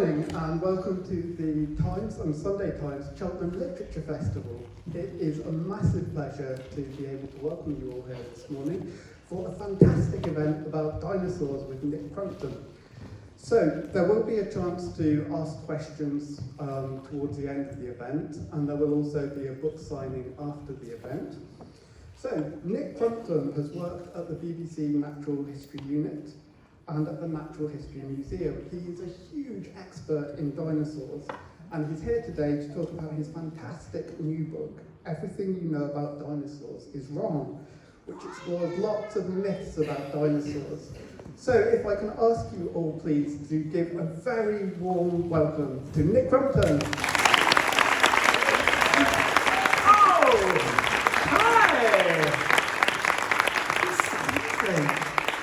morning and welcome to the Times and Sunday Times Cheltenham Literature Festival. It is a massive pleasure to be able to welcome you all here this morning for a fantastic event about dinosaurs with Nick Crumpton. So there will be a chance to ask questions towards the end of the event, and there will also be a book signing after the event. So Nick Crumpton has worked at the BBC Natural History Unit and at the Natural History Museum. He is a huge expert in dinosaurs, and he's here today to talk about his fantastic new book, Everything You Know About Dinosaurs Is Wrong, which explores lots of myths about dinosaurs. So if I can ask you all please to give a very warm welcome to Nick Crumpton.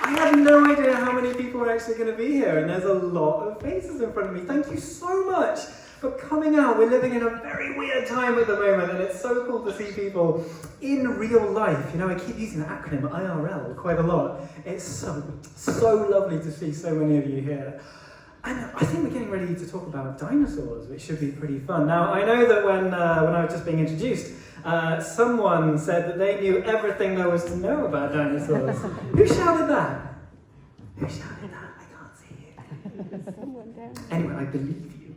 I had no idea how many people are actually going to be here, and there's a lot of faces in front of me. Thank you so much for coming out. We're living in a very weird time at the moment, and it's so cool to see people in real life. You know, I keep using the acronym IRL quite a lot. It's so lovely to see so many of you here. And I think we're getting ready to talk about dinosaurs, which should be pretty fun. Now, I know that when I was just being introduced, someone said that they knew everything there was to know about dinosaurs. Who shouted that? Who shouted that? I can't see you. Anyway, I believe you.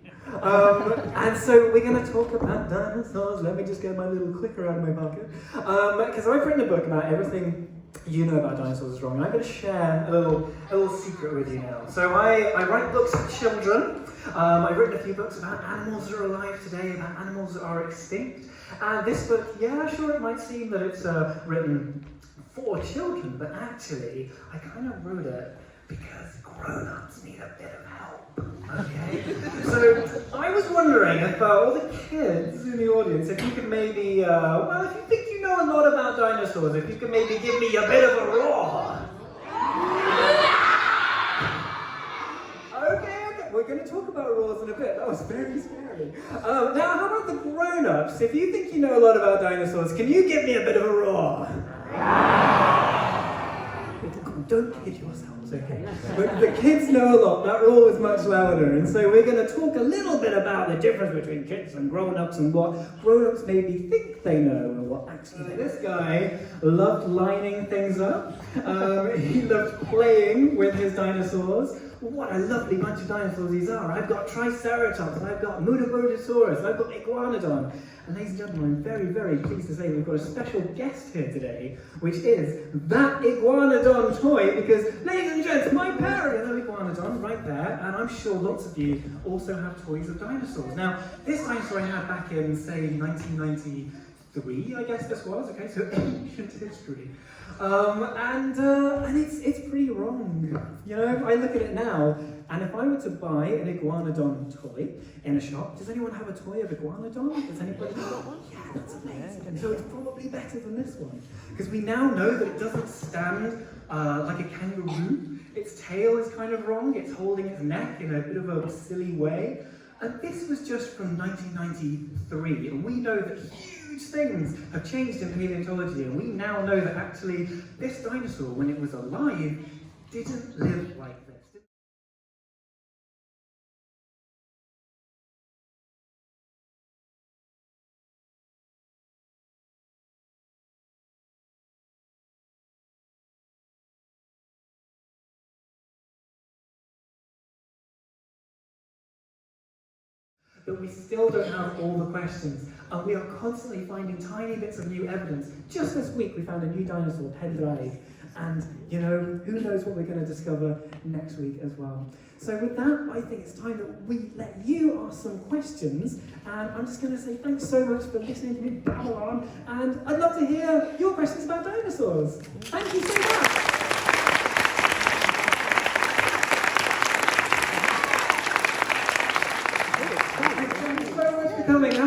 And so we're going to talk about dinosaurs. Let me just get my little clicker out of my pocket. Because I've written a book about everything you know about dinosaurs is wrong. And I'm going to share a little secret with you now. So I write books for children. I've written a few books about animals that are alive today, about animals that are extinct. And this book, yeah, sure, it might seem that it's written for children, but actually, I kind of wrote it because grown-ups need a bit of help, okay? So, I was wondering if all the kids in the audience, if you could maybe, well, if you think you know a lot about dinosaurs, if you could maybe give me a bit of a roar. We're going to talk about roars in a bit. That was very scary. Now, how about the grown-ups? If you think you know a lot about dinosaurs, can you give me a bit of a roar? Don't kid yourselves, okay? But the kids know a lot. That roar was much louder. And so we're going to talk a little bit about the difference between kids and grown-ups and what grown-ups maybe think they know and what actually. This guy loved lining things up. He loved playing with his dinosaurs. What a lovely bunch of dinosaurs these are. I've got Triceratops, I've got Mudabotosaurus, I've got Iguanodon. And ladies and gentlemen, I'm very, very pleased to say we've got a special guest here today, which is that Iguanodon toy, because, ladies and gents, my parents have Iguanodon right there, and I'm sure lots of you also have toys of dinosaurs. Now, this dinosaur I had back in, say, 1993, I guess this was, okay, so ancient history. And it's pretty wrong. You know, I look at it now, and if I were to buy an Iguanodon toy in a shop, does anyone have a toy of Iguanodon? Does anybody got one? Yeah, that's amazing. And so it's probably better than this one. Because we now know that it doesn't stand like a kangaroo. Its tail is kind of wrong. It's holding its neck in a bit of a silly way. And this was just from 1993, and we know that huge things have changed in paleontology, and we now know that actually this dinosaur, when it was alive, didn't live like this. But we still don't have all the questions, and we are constantly finding tiny bits of new evidence. Just this week we found a new dinosaur, Pendragon, and you know, who knows what we're going to discover next week as well. So with that, I think it's time that we let you ask some questions, and I'm just going to say thanks so much for listening to me babble on, and I'd love to hear your questions about dinosaurs. Thank you so much. Coming. How